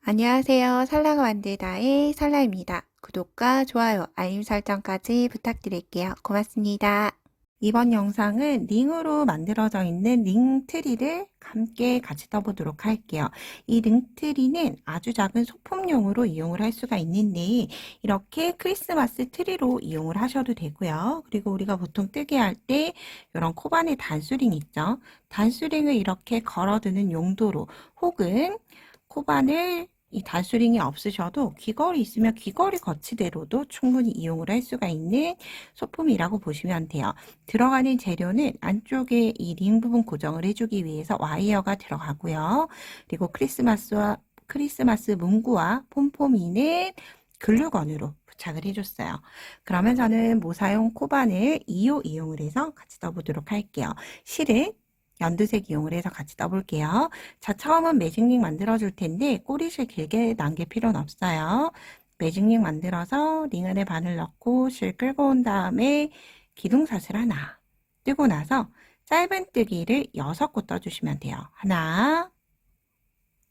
안녕하세요. 설라가 만들다의 설라입니다. 구독과 좋아요, 알림 설정까지 부탁드릴게요. 고맙습니다. 이번 영상은 링으로 만들어져 있는 링 트리를 함께 같이 떠보도록 할게요. 이 링 트리는 아주 작은 소품용으로 이용을 할 수가 있는데 이렇게 크리스마스 트리로 이용을 하셔도 되고요. 그리고 우리가 보통 뜨게 할 때 이런 코바늘 단수링 있죠. 단수링을 이렇게 걸어두는 용도로 혹은 코바늘 이 단수링이 없으셔도 귀걸이 있으면 귀걸이 거치대로도 충분히 이용을 할 수가 있는 소품이라고 보시면 돼요. 들어가는 재료는 안쪽에 이 링 부분 고정을 해주기 위해서 와이어가 들어가고요. 그리고 크리스마스 문구와 폼폼이는 글루건으로 부착을 해줬어요. 그러면 저는 모사용 코바늘 2호 이용을 해서 같이 떠보도록 할게요. 실은 연두색 이용을 해서 같이 떠볼게요. 자, 처음은 매직링 만들어 줄 텐데 꼬리실 길게 남길 필요는 없어요. 매직링 만들어서 링 안에 바늘 넣고 실 끌고 온 다음에 기둥사슬 하나 뜨고 나서 짧은 뜨기를 6곳 떠주시면 돼요. 하나,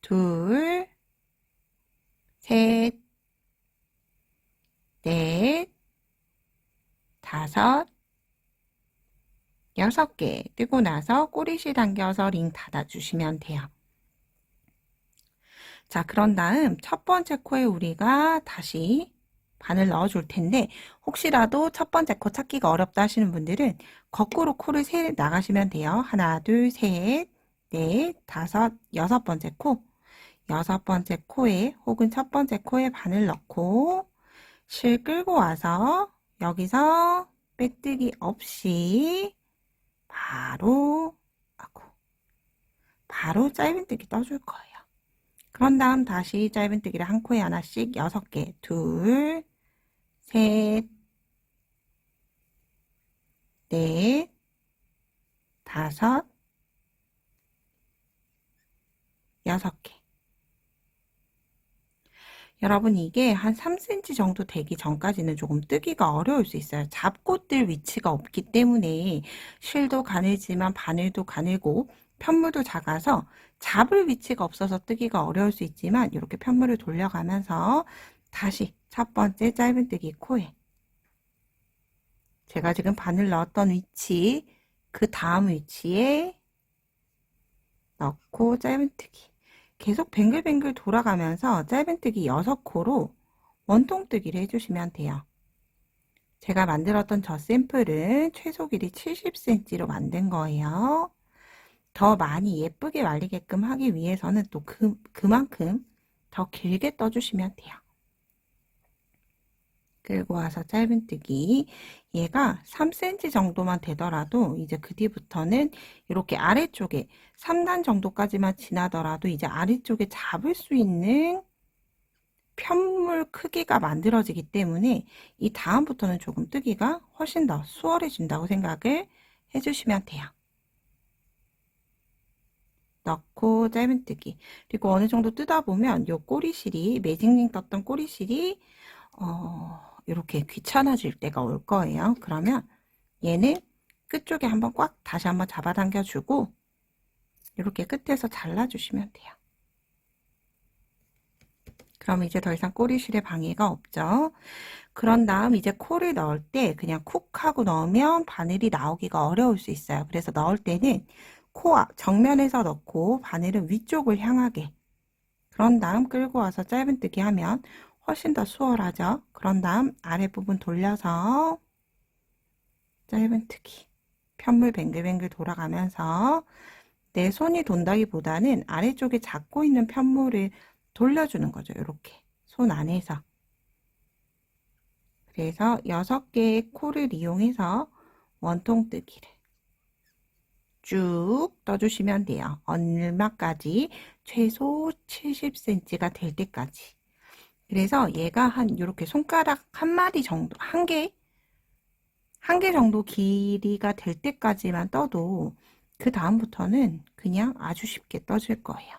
둘, 셋, 넷, 다섯, 6개 뜨고 나서 꼬리실 당겨서 링 닫아주시면 돼요. 자, 그런 다음 첫 번째 코에 우리가 다시 바늘 넣어줄 텐데 혹시라도 첫 번째 코 찾기가 어렵다 하시는 분들은 거꾸로 코를 세 나가시면 돼요. 하나, 둘, 셋, 넷, 다섯, 6번째 코. 6번째 코에 혹은 첫 번째 코에 바늘 넣고 실 끌고 와서 여기서 빼뜨기 없이 바로 짧은뜨기 떠줄 거예요. 그런 다음 다시 짧은뜨기를 한 코에 하나씩 6개, 둘, 셋, 넷, 다섯, 6개. 여러분 이게 한 3cm 정도 되기 전까지는 조금 뜨기가 어려울 수 있어요. 잡고 뜰 위치가 없기 때문에 실도 가늘지만 바늘도 가늘고 편물도 작아서 잡을 위치가 없어서 뜨기가 어려울 수 있지만 이렇게 편물을 돌려가면서 다시 첫 번째 짧은뜨기 코에 제가 지금 바늘 넣었던 위치 그 다음 위치에 넣고 짧은뜨기 계속 뱅글뱅글 돌아가면서 짧은뜨기 6코로 원통뜨기를 해주시면 돼요. 제가 만들었던 저 샘플은 최소 길이 70cm로 만든 거예요. 더 많이 예쁘게 말리게끔 하기 위해서는 또 그만큼 더 길게 떠주시면 돼요. 끌고 와서 짧은뜨기 얘가 3cm 정도만 되더라도 이제 그 뒤부터는 이렇게 아래쪽에 3단 정도까지만 지나더라도 이제 아래쪽에 잡을 수 있는 편물 크기가 만들어지기 때문에 이 다음부터는 조금 뜨기가 훨씬 더 수월해진다고 생각을 해주시면 돼요. 넣고 짧은뜨기 그리고 어느 정도 뜨다 보면 요 꼬리실이 매직링 떴던 꼬리실이 이렇게 귀찮아질 때가 올 거예요. 그러면 얘는 끝쪽에 한번 꽉 다시 한번 잡아당겨 주고 이렇게 끝에서 잘라주시면 돼요. 그럼 이제 더 이상 꼬리실에 방해가 없죠. 그런 다음 이제 코를 넣을 때 그냥 쿡 하고 넣으면 바늘이 나오기가 어려울 수 있어요. 그래서 넣을 때는 코 정면에서 넣고 바늘은 위쪽을 향하게 그런 다음 끌고 와서 짧은뜨기 하면 훨씬 더 수월하죠. 그런 다음 아랫부분 돌려서 짧은뜨기 편물 뱅글뱅글 돌아가면서 내 손이 돈다기보다는 아래쪽에 잡고 있는 편물을 돌려주는 거죠. 이렇게 손 안에서 그래서 6개의 코를 이용해서 원통뜨기를 쭉 떠주시면 돼요. 얼마까지? 최소 70cm가 될 때까지. 그래서 얘가 한 이렇게 손가락 한 마디 정도, 한 개 정도 길이가 될 때까지만 떠도 그 다음부터는 그냥 아주 쉽게 떠질 거예요.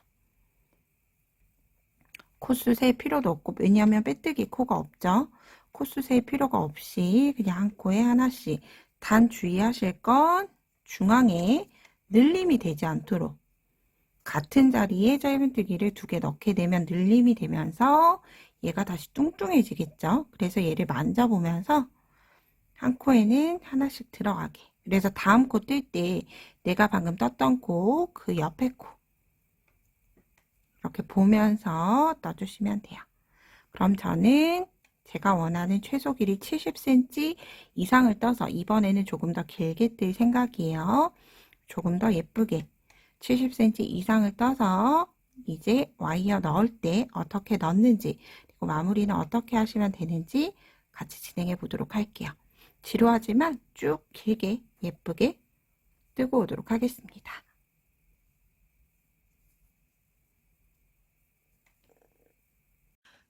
코수 셀 필요도 없고 왜냐하면 빼뜨기 코가 없죠. 코수 셀 필요가 없이 그냥 한 코에 하나씩 단 주의하실 건 중앙에 늘림이 되지 않도록 같은 자리에 짧은뜨기를 2개 넣게 되면 늘림이 되면서 얘가 다시 뚱뚱해지겠죠. 그래서 얘를 만져보면서 한 코에는 하나씩 들어가게. 그래서 다음 코 뜰 때 내가 방금 떴던 코, 그 옆에 코 이렇게 보면서 떠주시면 돼요. 그럼 저는 제가 원하는 최소 길이 70cm 이상을 떠서 이번에는 조금 더 길게 뜰 생각이에요. 조금 더 예쁘게 70cm 이상을 떠서 이제 와이어 넣을 때 어떻게 넣는지 그리고 마무리는 어떻게 하시면 되는지 같이 진행해 보도록 할게요. 지루하지만 쭉 길게 예쁘게 뜨고 오도록 하겠습니다.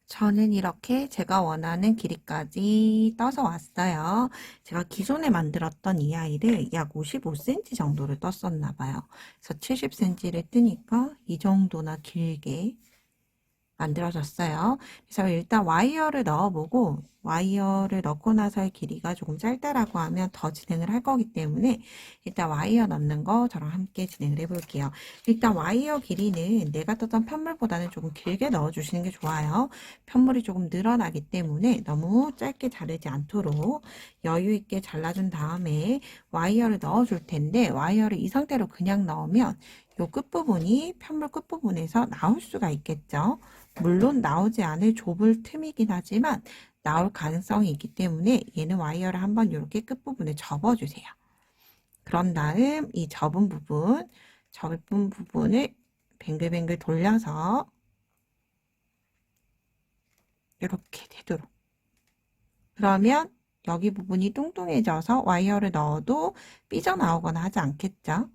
저는 이렇게 제가 원하는 길이까지 떠서 왔어요. 제가 기존에 만들었던 이 아이를 약 55cm 정도를 떴었나 봐요. 그래서 70cm를 뜨니까 이 정도나 길게 만들어졌어요. 그래서 일단 와이어를 넣어보고 와이어를 넣고 나서의 길이가 조금 짧다라고 하면 더 진행을 할 거기 때문에 일단 와이어 넣는 거 저랑 함께 진행을 해볼게요. 일단 와이어 길이는 내가 떴던 편물보다는 조금 길게 넣어주시는 게 좋아요. 편물이 조금 늘어나기 때문에 너무 짧게 자르지 않도록 여유 있게 잘라준 다음에 와이어를 넣어줄 텐데 와이어를 이 상태로 그냥 넣으면 요 끝부분이 편물 끝부분에서 나올 수가 있겠죠. 물론 나오지 않을 좁을 틈이긴 하지만 나올 가능성이 있기 때문에 얘는 와이어를 한번 이렇게 끝부분에 접어주세요. 그런 다음 이 접은 부분을 뱅글뱅글 돌려서 이렇게 되도록. 그러면 여기 부분이 뚱뚱해져서 와이어를 넣어도 삐져나오거나 하지 않겠죠.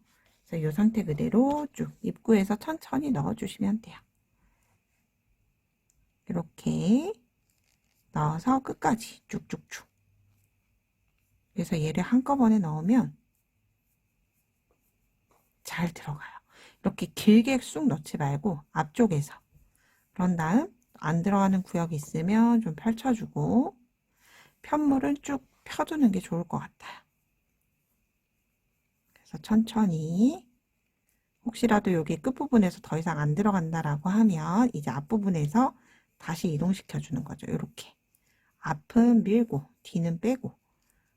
그래서 이 상태 그대로 쭉 입구에서 천천히 넣어주시면 돼요. 이렇게 넣어서 끝까지 쭉쭉쭉. 그래서 얘를 한꺼번에 넣으면 잘 들어가요. 이렇게 길게 쑥 넣지 말고 앞쪽에서. 그런 다음 안 들어가는 구역이 있으면 좀 펼쳐주고 편물은 쭉 펴두는 게 좋을 것 같아요. 그래서 천천히 혹시라도 여기 끝부분에서 더 이상 안 들어간다라고 하면 이제 앞부분에서 다시 이동시켜 주는 거죠. 이렇게 앞은 밀고 뒤는 빼고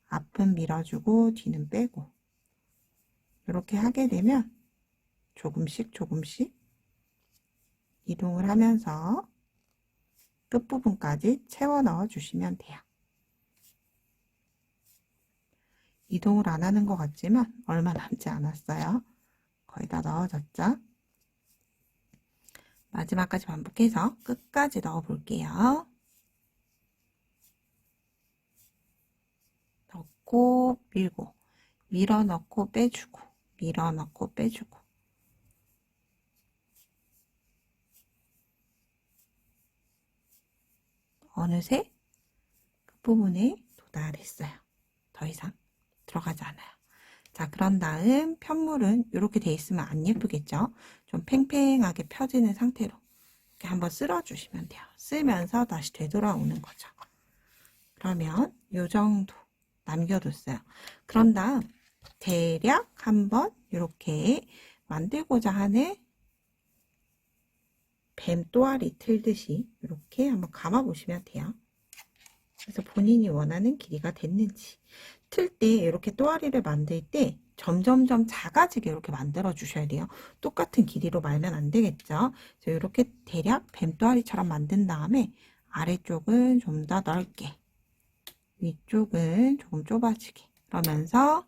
앞은 밀어주고 뒤는 빼고 이렇게 하게 되면 조금씩 이동을 하면서 끝부분까지 채워 넣어 주시면 돼요. 이동을 안 하는 것 같지만 얼마 남지 않았어요. 거의 다 넣어졌죠? 마지막까지 반복해서 끝까지 넣어 볼게요. 넣고 밀고 밀어 넣고 빼주고 밀어 넣고 빼주고 어느새 끝부분에 도달했어요. 더 이상 들어가지 않아요. 자, 그런 다음 편물은 이렇게 돼 있으면 안 예쁘겠죠? 좀 팽팽하게 펴지는 상태로 이렇게 한번 쓸어주시면 돼요. 쓸면서 다시 되돌아오는 거죠. 그러면 이 정도 남겨뒀어요. 그런 다음 대략 한번 이렇게 만들고자 하는 뱀 또아리 틀듯이 이렇게 한번 감아 보시면 돼요. 그래서 본인이 원하는 길이가 됐는지 틀 때 이렇게 또아리를 만들 때 점점점 작아지게 이렇게 만들어 주셔야 돼요. 똑같은 길이로 말면 안 되겠죠. 그래서 이렇게 대략 뱀 또아리처럼 만든 다음에 아래쪽은 좀 더 넓게 위쪽은 조금 좁아지게 그러면서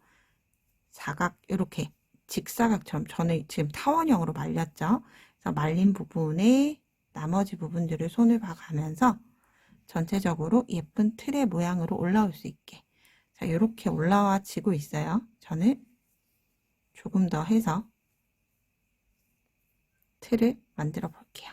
사각 이렇게 직사각처럼 저는 지금 타원형으로 말렸죠. 그래서 말린 부분에 나머지 부분들을 손을 봐가면서 전체적으로 예쁜 틀의 모양으로 올라올 수 있게 자 이렇게 올라와지고 있어요. 저는 조금 더 해서 틀을 만들어 볼게요.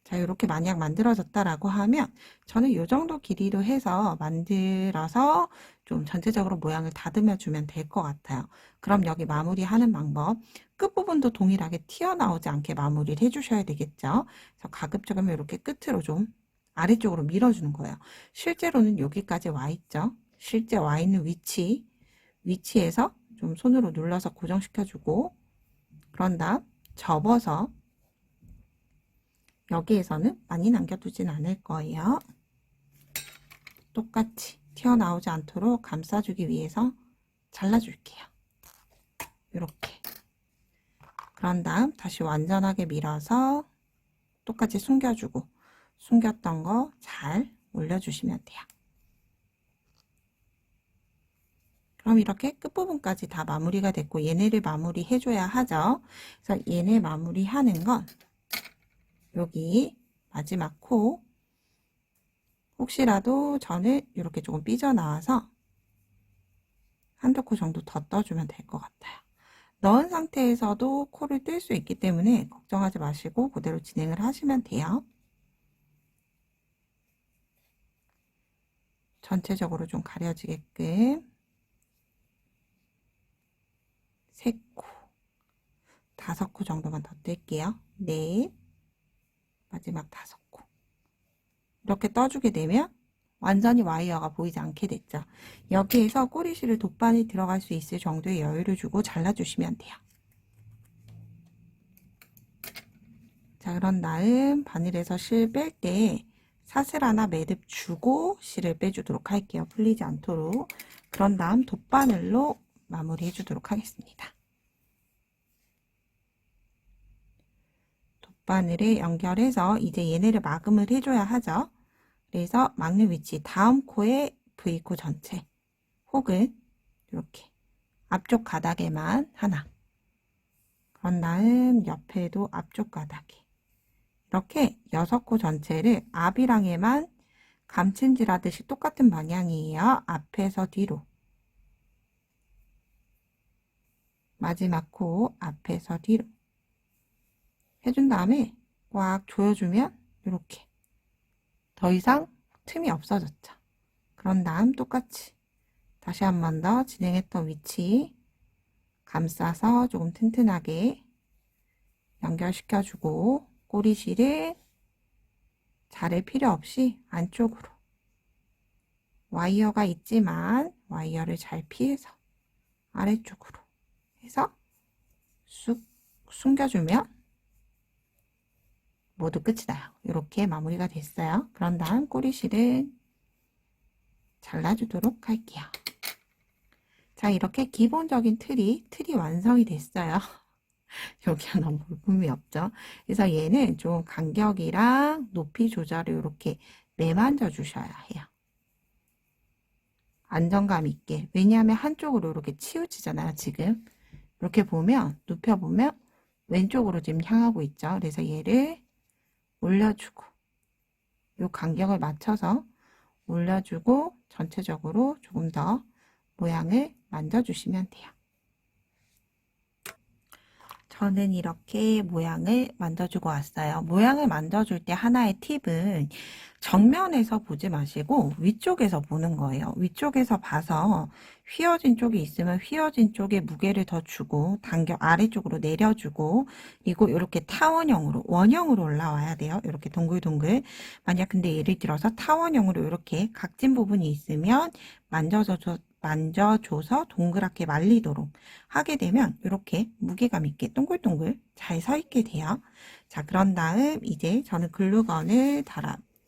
자 이렇게 만약 만들어졌다라고 하면 저는 이 정도 길이로 해서 만들어서 좀 전체적으로 모양을 다듬어 주면 될 것 같아요. 그럼 여기 마무리하는 방법 끝부분도 동일하게 튀어나오지 않게 마무리를 해주셔야 되겠죠. 그래서 가급적이면 이렇게 끝으로 좀 아래쪽으로 밀어주는 거예요. 실제로는 여기까지 와 있죠. 실제 와 있는 위치에서 좀 손으로 눌러서 고정시켜주고 그런 다음 접어서 여기에서는 많이 남겨두진 않을 거예요. 똑같이 튀어나오지 않도록 감싸주기 위해서 잘라줄게요. 이렇게. 그런 다음 다시 완전하게 밀어서 똑같이 숨겨주고 숨겼던 거 잘 올려주시면 돼요. 그럼 이렇게 끝부분까지 다 마무리가 됐고 얘네를 마무리 해줘야 하죠. 그래서 얘네 마무리 하는 건 여기 마지막 코 혹시라도 저는 이렇게 조금 삐져나와서 한두 코 정도 더 떠주면 될 것 같아요. 넣은 상태에서도 코를 뜰 수 있기 때문에 걱정하지 마시고 그대로 진행을 하시면 돼요. 전체적으로 좀 가려지게끔 3코, 5코 정도만 더 뜰게요. 넷, 마지막 5코. 이렇게 떠주게 되면 완전히 와이어가 보이지 않게 됐죠. 여기에서 꼬리실을 돗바늘 들어갈 수 있을 정도의 여유를 주고 잘라주시면 돼요. 자, 그런 다음 바늘에서 실 뺄 때 사슬 하나 매듭 주고 실을 빼주도록 할게요. 풀리지 않도록. 그런 다음 돗바늘로 마무리 해주도록 하겠습니다. 돗바늘에 연결해서 이제 얘네를 마감을 해줘야 하죠. 그래서 막는 위치 다음 코에 V코 전체 혹은 이렇게 앞쪽 가닥에만 하나, 그런 다음 옆에도 앞쪽 가닥에 이렇게 6코 전체를 앞이랑에만 감침질 하듯이 똑같은 방향이에요. 앞에서 뒤로, 마지막 코 앞에서 뒤로 해준 다음에 꽉 조여주면 이렇게 더 이상 틈이 없어졌죠. 그런 다음 똑같이 다시 한 번 더 진행했던 위치 감싸서 조금 튼튼하게 연결시켜주고 꼬리실을 자를 필요 없이 안쪽으로 와이어가 있지만 와이어를 잘 피해서 아래쪽으로 해서 쑥 숨겨주면 모두 끝이 나요. 이렇게 마무리가 됐어요. 그런 다음 꼬리실을 잘라주도록 할게요. 자, 이렇게 기본적인 틀이 완성이 됐어요. 여기가 너무 볼품이 없죠. 그래서 얘는 좀 간격이랑 높이 조절을 이렇게 매만져 주셔야 해요. 안정감 있게. 왜냐하면 한쪽으로 이렇게 치우치잖아요. 지금 이렇게 보면 눕혀보면 왼쪽으로 지금 향하고 있죠. 그래서 얘를 올려주고 이 간격을 맞춰서 올려주고 전체적으로 조금 더 모양을 만져주시면 돼요. 저는 이렇게 모양을 만들어주고 왔어요. 모양을 만들어줄 때 하나의 팁은 정면에서 보지 마시고 위쪽에서 보는 거예요. 위쪽에서 봐서 휘어진 쪽이 있으면 휘어진 쪽에 무게를 더 주고 당겨 아래쪽으로 내려주고 그리고 이렇게 타원형으로 원형으로 올라와야 돼요. 이렇게 동글동글. 만약 근데 예를 들어서 타원형으로 이렇게 각진 부분이 있으면 만져줘서 동그랗게 말리도록 하게 되면 이렇게 무게감 있게 동글동글 잘 서 있게 돼요. 자, 그런 다음 이제 저는 글루건을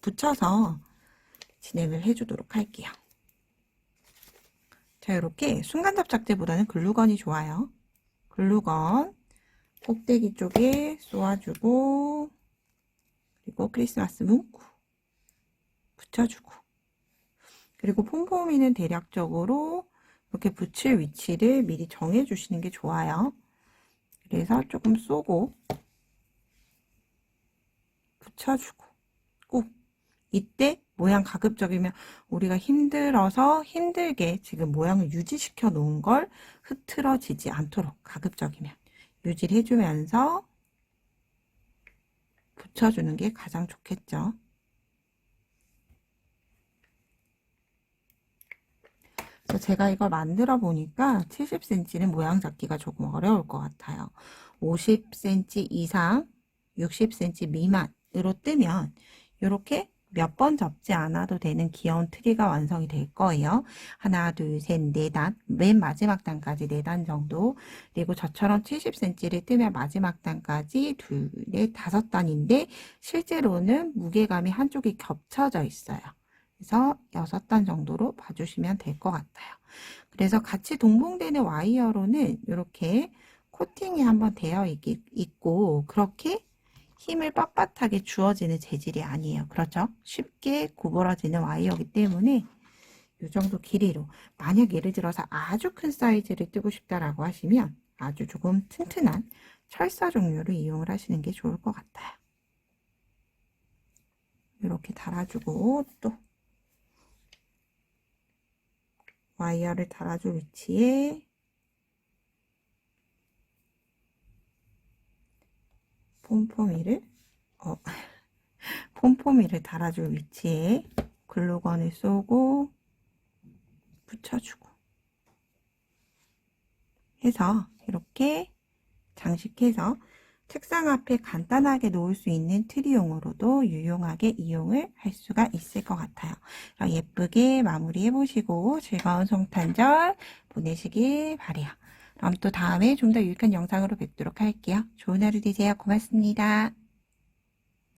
붙여서 진행을 해주도록 할게요. 자, 이렇게 순간접착제보다는 글루건이 좋아요. 글루건 꼭대기 쪽에 쏘아주고 그리고 크리스마스 문구 붙여주고 그리고 폼폼이는 대략적으로 이렇게 붙일 위치를 미리 정해 주시는 게 좋아요. 그래서 조금 쏘고 붙여주고 꼭 이때 모양 가급적이면 우리가 힘들게 지금 모양을 유지시켜 놓은 걸 흐트러지지 않도록 가급적이면 유지를 해주면서 붙여주는 게 가장 좋겠죠. 그래서 제가 이걸 만들어 보니까 70cm는 모양 잡기가 조금 어려울 것 같아요. 50cm 이상, 60cm 미만으로 뜨면 이렇게 몇 번 접지 않아도 되는 귀여운 트리가 완성이 될 거예요. 하나, 둘, 셋, 네 단, 맨 마지막 단까지 4단 정도. 그리고 저처럼 70cm를 뜨면 마지막 단까지 둘, 넷, 5단인데 실제로는 무게감이 한쪽이 겹쳐져 있어요. 그래서 6단 정도로 봐주시면 될 것 같아요. 그래서 같이 동봉되는 와이어로는 이렇게 코팅이 한번 되어 있고 그렇게 힘을 빳빳하게 주어지는 재질이 아니에요. 그렇죠? 쉽게 구부러지는 와이어이기 때문에 이 정도 길이로, 만약 예를 들어서 아주 큰 사이즈를 뜨고 싶다라고 하시면 아주 조금 튼튼한 철사 종류를 이용을 하시는 게 좋을 것 같아요. 이렇게 달아주고 또 와이어를 달아줄 위치에 폼포미를 달아줄 위치에 글루건을 쏘고 붙여주고 해서 이렇게 장식해서 책상 앞에 간단하게 놓을 수 있는 트리용으로도 유용하게 이용을 할 수가 있을 것 같아요. 예쁘게 마무리해 보시고 즐거운 성탄절 보내시길 바래요. 그럼 또 다음에 좀 더 유익한 영상으로 뵙도록 할게요. 좋은 하루 되세요. 고맙습니다.